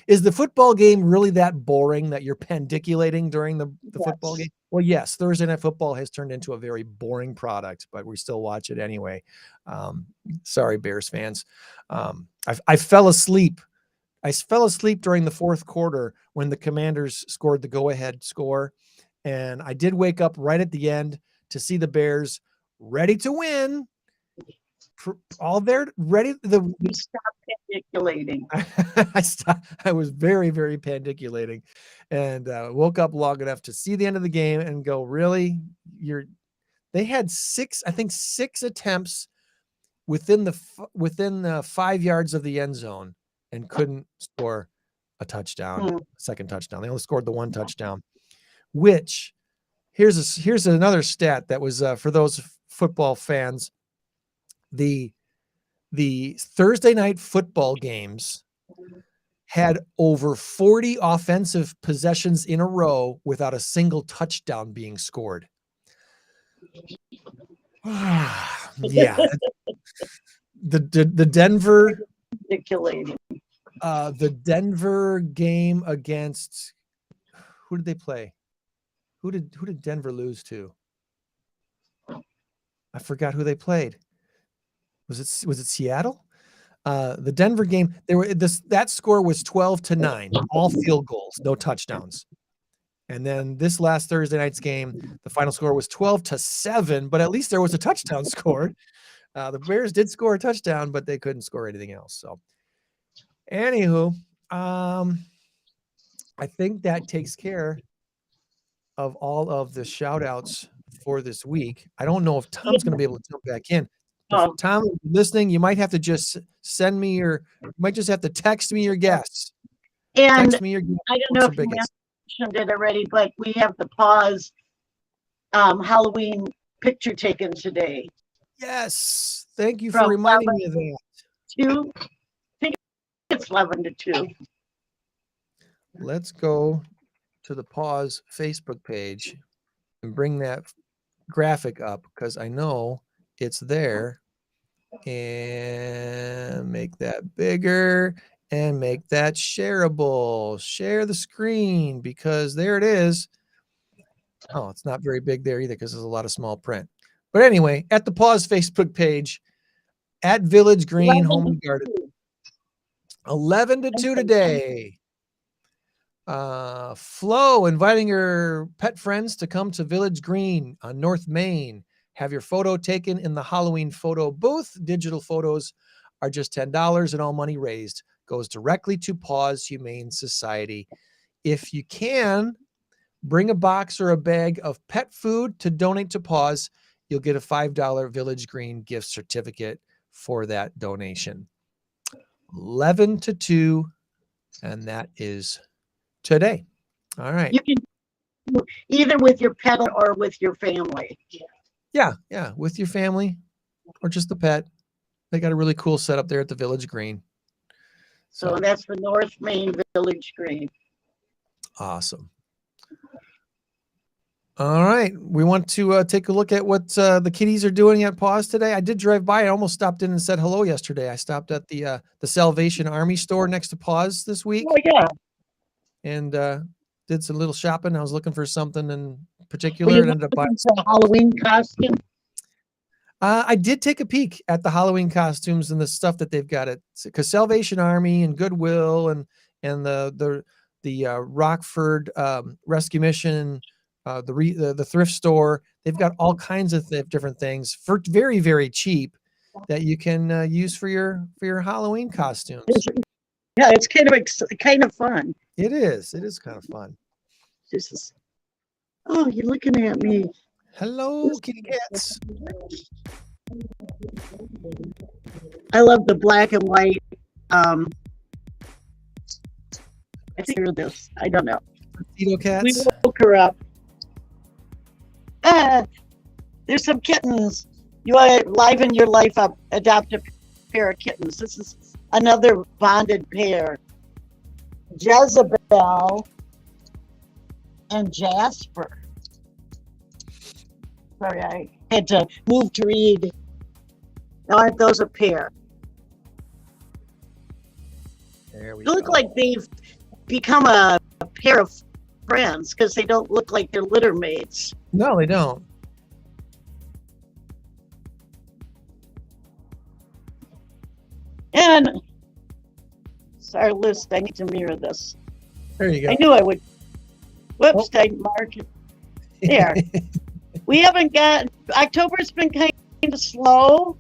Is the football game really that boring that you're pandiculating during the football game? Well, yes, Thursday Night Football has turned into a very boring product, but we still watch it anyway. Sorry, Bears fans. I fell asleep. I fell asleep during the fourth quarter when the Commanders scored the go-ahead score, and I did wake up right at the end to see the Bears ready to win. All there, ready. You stop pandiculating. I was very, very pandiculating, and woke up long enough to see the end of the game and go, really? They had six attempts within the 5 yards of the end zone and couldn't score a touchdown, second touchdown. They only scored the one touchdown, which here's another stat that was for those football fans. The Thursday night football games had over 40 offensive possessions in a row without a single touchdown being scored. Yeah. The Denver the Denver game against, who did they play? Who did Denver lose to? I forgot who they played. Was it Seattle? The Denver game, that score was 12-9, all field goals, no touchdowns. And then this last Thursday night's game, the final score was 12-7, but at least there was a touchdown scored. The Bears did score a touchdown, but they couldn't score anything else. So, anywho, I think that takes care of all of the shout outs for this week. I don't know if Tom's going to be able to jump back in. If Tom, listening, you might have to just you might just have to text me your guess. And text me your guess. I don't know if you mentioned it already, but we have the PAWS Halloween picture taken today. Yes. Thank you for reminding me of that. 2, I think it's 11-2. Let's go to the PAWS Facebook page and bring that graphic up because I know it's there, and make that bigger and make that shareable. Share the screen because there it is. Oh, it's not very big there either because there's a lot of small print. But anyway, at the PAWS Facebook page, at Village Green Home and Garden, 11-2 today. Flo inviting your pet friends to come to Village Green on North Main. Have your photo taken in the Halloween photo booth. Digital photos are just $10, and all money raised goes directly to PAWS Humane Society. If you can, bring a box or a bag of pet food to donate to PAWS. You'll get a $5 Village Green gift certificate for that donation. 11 to 2, and that is today. All right. You can do either with your pet or with your family. Yeah, with your family or just the pet. They got a really cool setup there at the Village Green. So that's the North Main Village Green. Awesome. All right. We want to take a look at what the kitties are doing at PAWS today. I did drive by. I almost stopped in and said hello yesterday. I stopped at the Salvation Army store next to PAWS this week. Oh, yeah. And did some little shopping. I was looking for something in particular. And ended up buying a Halloween costume. I did take a peek at the Halloween costumes and the stuff that they've got because Salvation Army and Goodwill and the Rockford Rescue Mission, the thrift store, they've got all kinds of different things for very, very cheap that you can use for your Halloween costumes. Yeah, it's kind of fun. It is. It is kind of fun. Oh, you're looking at me. Hello, kitty cats. I love the black and white. I think I heard this. I don't know. Tito cats. We woke her up. There's some kittens. You want to liven your life up, adopt a pair of kittens. This is another bonded pair. Jezebel and Jasper. Sorry, I had to move to read. Aren't those a pair? There we They look go. like they've become a pair of friends because they don't look like they're litter mates. No, they don't. And it's our list. I need to mirror this. There you go. I knew I would. Whoops, I marked it. There. We haven't got, October's been kind of slow.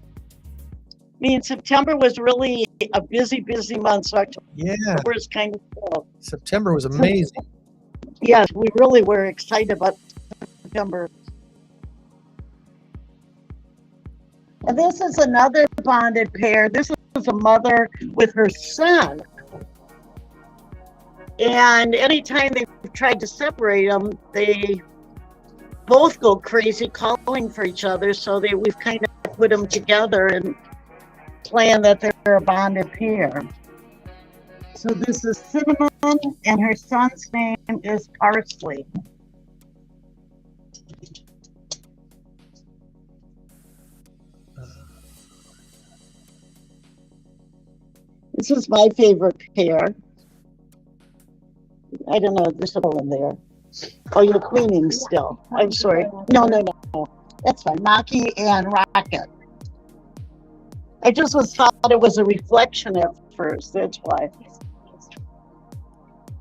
I mean, September was really a busy month, so October is kind of slow. September was amazing. Yes, we really were excited about September. And this is another bonded pair. This is a mother with her son. And anytime they've tried to separate them, they both go crazy calling for each other. So we've kind of put them together and planned that they're a bonded pair. So this is Cinnamon, and her son's name is Parsley. This is my favorite pair. I don't know, there's a little in there. Oh, you're cleaning still. I'm sorry. No. That's fine. Maki and Rocket. I just thought it was a reflection at first. That's why.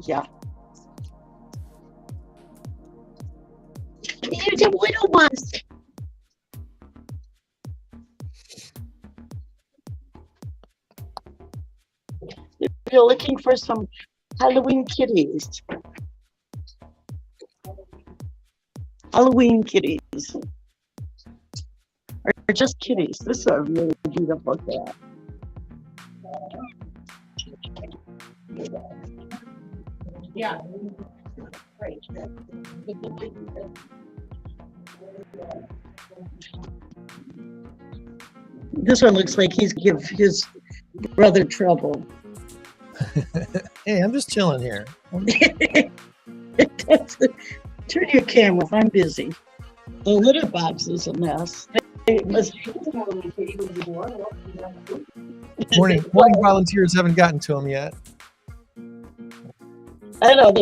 Yeah. You did little ones. If you're looking for some Halloween kitties. Halloween kitties. Or just kitties. This is a really beautiful cat. Yeah. Great. This one looks like he's give his brother trouble. Hey, I'm just chilling here. Turn your camera off. I'm busy. The litter box is a mess. Morning volunteers haven't gotten to them yet. I know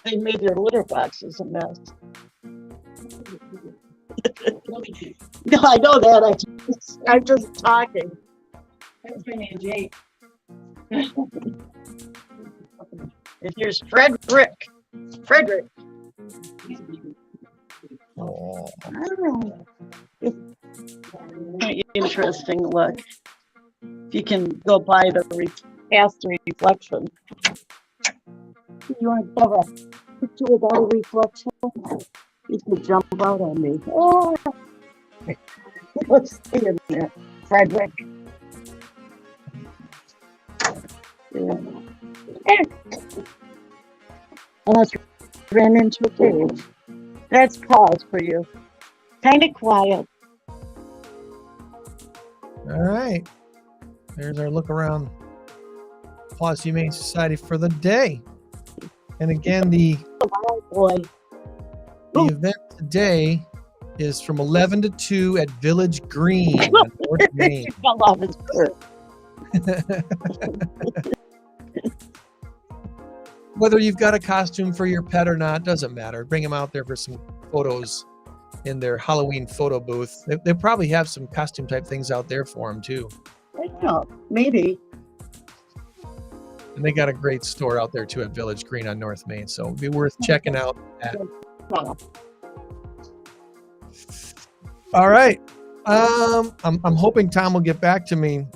they made their litter boxes a mess. No, I know that. I'm just talking. That's my name, Jake. And here's Frederick. Oh. Interesting look. If you can go by past the reflection. You want to have a picture without a reflection? You can jump out on me. Oh. Let's stay in there. Frederick. Yeah. Almost ran into a cage. That's pause for you. Kind of quiet. All right. There's our look around PAWS Humane Society for the day. And again, the Boy. event today is from 11 to 2 at Village Green on North Main. He fell off his perch. Whether you've got a costume for your pet or not, doesn't matter. Bring them out there for some photos in their Halloween photo booth. They probably have some costume type things out there for them too. I don't know. Maybe. And they got a great store out there too at Village Green on North Main. So it'd be worth checking out. All right. I'm hoping Tom will get back to me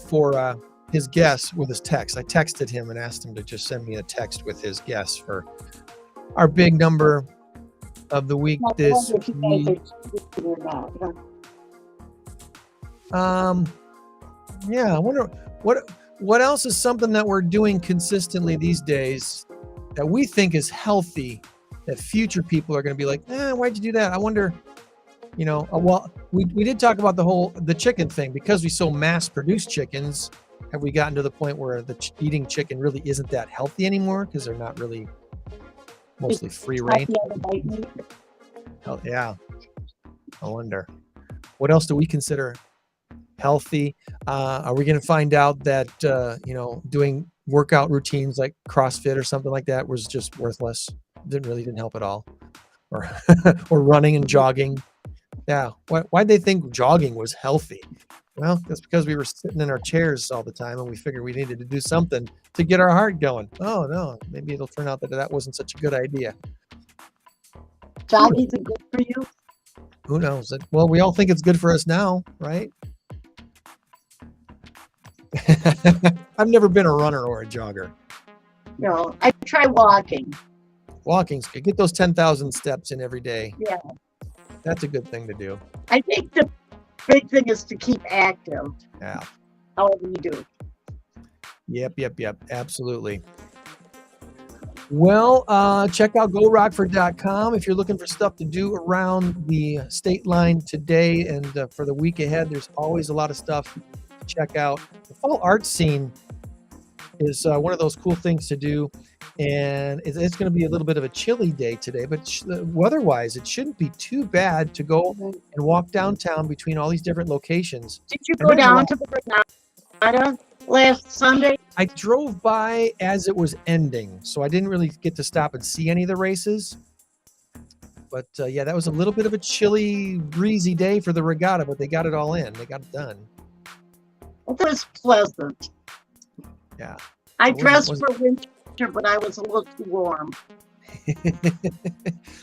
for his guess with his text. I texted him and asked him to just send me a text with his guess for our big number of the week this week. Yeah, I wonder what else is something that we're doing consistently these days that we think is healthy that future people are going to be like, why'd you do that? I wonder, well, we did talk about the chicken thing because we so mass produce chickens. Have we gotten to the point where eating chicken really isn't that healthy anymore because they're not really mostly free range? Oh, yeah. I wonder. What else do we consider healthy? Are we going to find out that, doing workout routines like CrossFit or something like that was just worthless? Didn't help at all. Or, or running and jogging. Yeah. Why'd they think jogging was healthy? Well, that's because we were sitting in our chairs all the time and we figured we needed to do something to get our heart going. Oh, no. Maybe it'll turn out that wasn't such a good idea. Jogging's good for you? Who knows? Well, we all think it's good for us now, right? I've never been a runner or a jogger. No, I try walking. Walking's good. Get those 10,000 steps in every day. Yeah. That's a good thing to do. I think the big thing is to keep active. Yeah. However you do. Yep. Absolutely. Well, check out GoRockford.com if you're looking for stuff to do around the Stateline today and for the week ahead. There's always a lot of stuff to check out. The fall art scene is one of those cool things to do. And it's going to be a little bit of a chilly day today, but weather-wise, it shouldn't be too bad to go and walk downtown between all these different locations. Did you go down to the Regatta last Sunday? I drove by as it was ending, so I didn't really get to stop and see any of the races. But yeah, that was a little bit of a chilly, breezy day for the regatta, but they got it all in. They got it done. It was pleasant. Yeah. I dressed for winter, but I was a little too warm.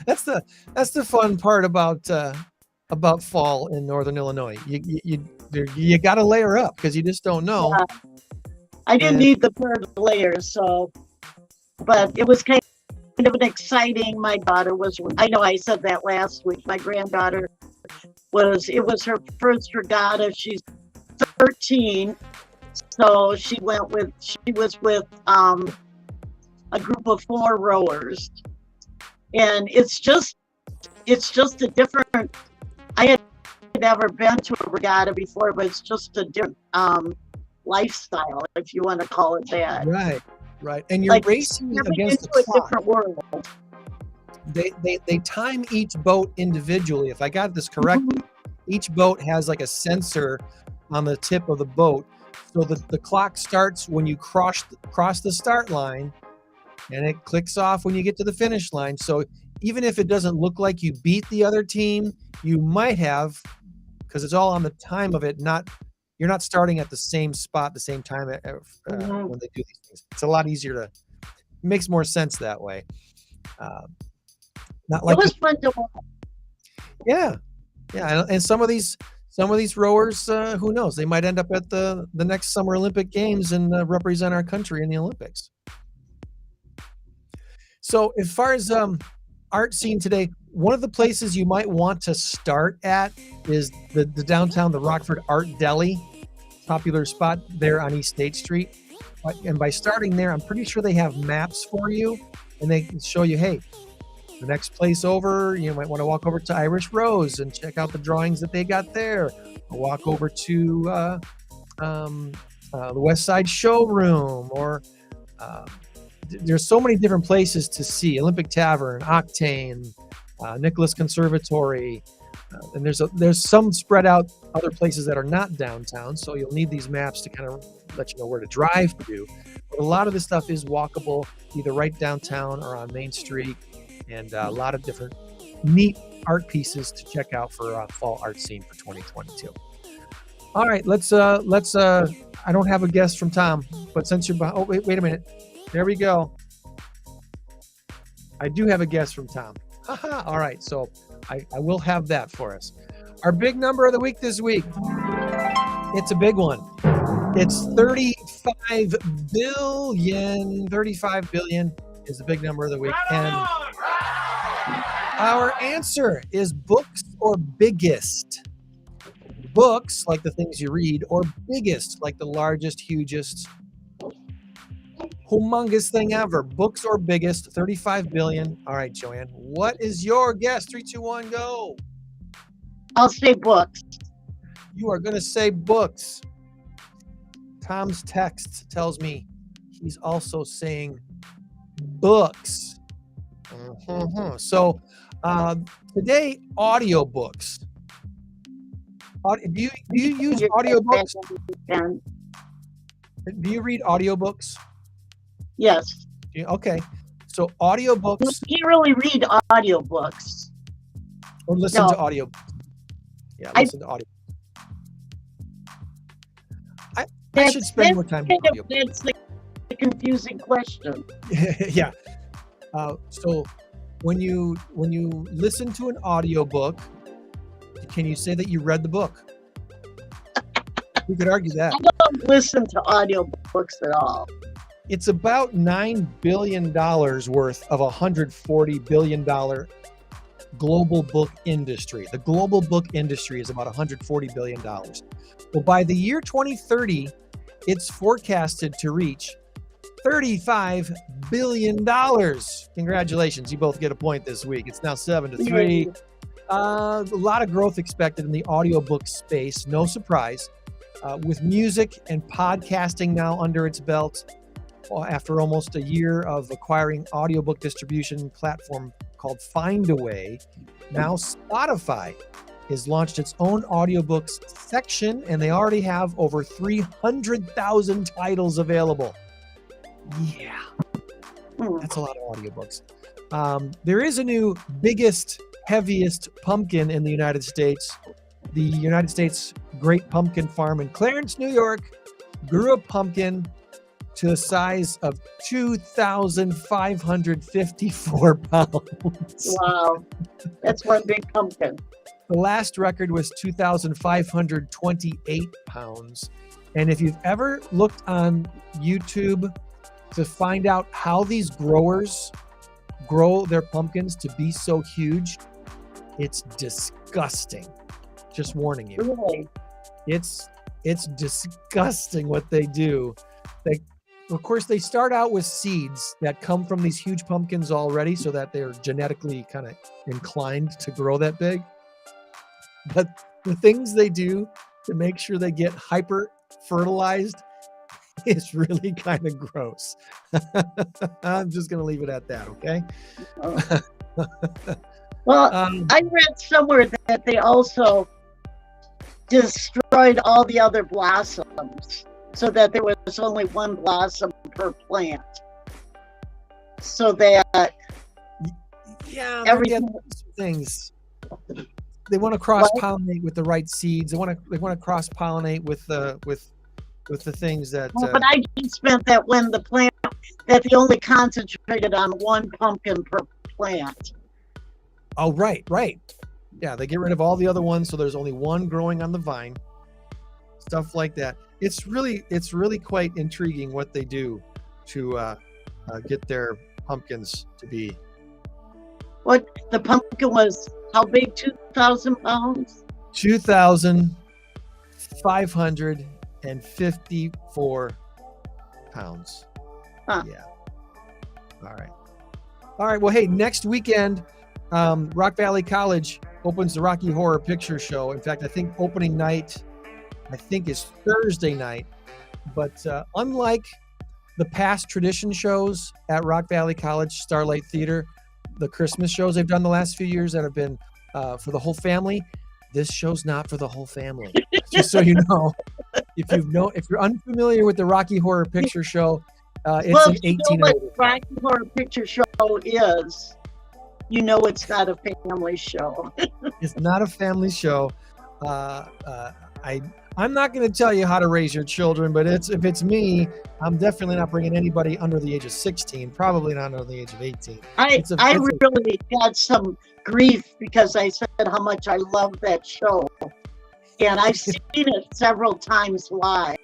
That's the fun part about fall in Northern Illinois. You got to layer up because you just don't know. Yeah. I didn't need the pair of layers, but it was kind of an exciting. My daughter was. I know I said that last week. My granddaughter it was her first regatta. She's 13, so she was with a group of 4 rowers, and it's just a different. I had never been to a regatta before, but it's just a different lifestyle, if you want to call it that. Right. And you're racing against the clock. A different world. They time each boat individually. If I got this correctly, each boat has like a sensor on the tip of the boat, so that the clock starts when you cross the start line, and it clicks off when you get to the finish line. So even if it doesn't look like you beat the other team, you might have, because it's all on the time of it. You're not starting at the same spot, the same time when they do these things. It's a lot easier it makes more sense that way. Not like it was fun to watch. Yeah. And some of these rowers, who knows? They might end up at the next Summer Olympic Games and represent our country in the Olympics. So as far as art scene today, one of the places you might want to start at is the downtown, the Rockford Art Deli, popular spot there on East State Street. And by starting there, I'm pretty sure they have maps for you, and they can show you, hey, the next place over, you might want to walk over to Irish Rose and check out the drawings that they got there. Or walk over to the West Side Showroom, or there's so many different places to see. Olympic Tavern, Octane, Nicholas Conservatory, and there's some spread out other places that are not downtown, so you'll need these maps to kind of let you know where to drive to. But a lot of this stuff is walkable, either right downtown or on Main Street, and a lot of different neat art pieces to check out for fall art scene for 2022. All right, let's I don't have a guest from Tom, but since you're behind, wait a minute. There we go. I do have a guest from Tom. All right, so I will have that for us. Our big number of the week this week. It's a big one. It's 35 billion. 35 billion is the big number of the week. And our answer is books or biggest. Books, like the things you read, or biggest, like the largest, hugest, humongous thing ever. Books or biggest, 35 billion. All right, Joann, what is your guess? 3, 2, 1, go. I'll say books. You are going to say books. Tom's text tells me he's also saying books. So today, audiobooks. Do you use audiobooks? Do you read audiobooks? Yes. Okay. So audiobooks. You can't really read audiobooks. Or listen to audiobooks. Yeah, listen to audio. I should spend more time with audiobooks. That's the confusing question. Yeah. So when you listen to an audiobook, can you say that you read the book? We could argue that. I don't listen to audiobooks at all. It's about $9 billion worth of a $140 billion global book industry. The global book industry is about $140 billion. Well, by the year 2030, it's forecasted to reach $35 billion. Congratulations. You both get a point this week. It's now 7-3. A lot of growth expected in the audiobook space. No surprise. With music and podcasting now under its belt, after almost a year of acquiring audiobook distribution platform called Findaway, now Spotify has launched its own audiobooks section, and they already have over 300,000 titles available. Yeah, that's a lot of audiobooks. There is a new biggest, heaviest pumpkin in the United States. The United States Great Pumpkin Farm in Clarence, New York, grew a pumpkin to a size of 2,554 pounds. Wow, that's one big pumpkin. The last record was 2,528 pounds. And if you've ever looked on YouTube to find out how these growers grow their pumpkins to be so huge, it's disgusting. Just warning you. Really? It's disgusting what they do. Of course, they start out with seeds that come from these huge pumpkins already, so that they're genetically kind of inclined to grow that big. But the things they do to make sure they get hyper fertilized is really kind of gross. I'm just going to leave it at that, okay? Well, I read somewhere that they also destroyed all the other blossoms so that there was only one blossom per plant. So that everything things. They want to cross-pollinate with the right seeds. They want to cross-pollinate with the things that. But I just meant that when the plant that they only concentrated on one pumpkin per plant. Oh, right. Yeah, they get rid of all the other ones, so there's only one growing on the vine. Stuff like that. It's really quite intriguing what they do to get their pumpkins to be. What the pumpkin was? How big? 2,000 pounds. 2,554 pounds. Huh. Yeah. All right. Well, hey, next weekend, Rock Valley College opens the Rocky Horror Picture Show. In fact, I think opening night, is Thursday night. But unlike the past tradition shows at Rock Valley College Starlight Theater, the Christmas shows they've done the last few years that have been for the whole family, this show's not for the whole family. Just so you know, if you're unfamiliar with the Rocky Horror Picture Show, it's an 18 and older. Rocky Horror Picture Show is, it's not a family show. It's not a family show. I'm not going to tell you how to raise your children, but if it's me, I'm definitely not bringing anybody under the age of 16, probably not under the age of 18. I really got some grief because I said how much I love that show. And I've seen it several times live.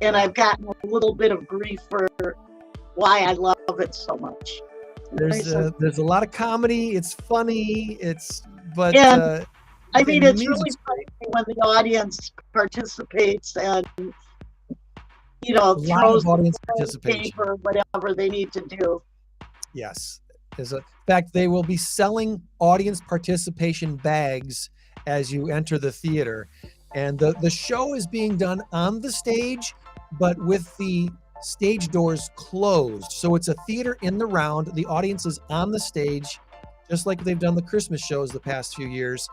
And I've gotten a little bit of grief for why I love it so much. There's a lot of comedy. It's funny. It's really funny when the audience participates and throws audience the participation or whatever they need to do. Yes. In fact, they will be selling audience participation bags as you enter the theater. And the show is being done on the stage, but with the stage doors closed. So it's a theater in the round. The audience is on the stage, just like they've done the Christmas shows the past few years.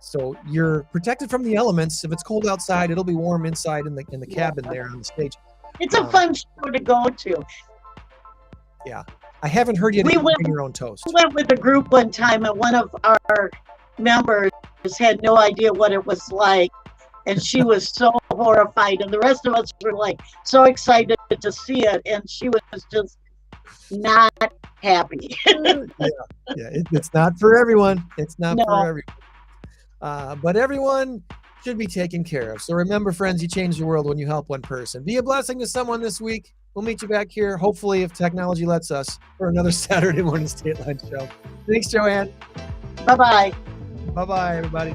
So you're protected from the elements. If it's cold outside, it'll be warm inside in the cabin there on the stage. It's a fun show to go to. Yeah. I haven't heard you bring your own toast. We went with a group one time, and one of our members had no idea what it was like, and she was so horrified, and the rest of us were like so excited to see it, and she was just not happy. It's not for everyone. It's not for everyone. But everyone should be taken care of. So remember, friends, you change the world when you help one person. Be a blessing to someone this week. We'll meet you back here, hopefully, if technology lets us, for another Saturday morning Stateline show. Thanks, Joann. Bye-bye. Bye-bye, everybody.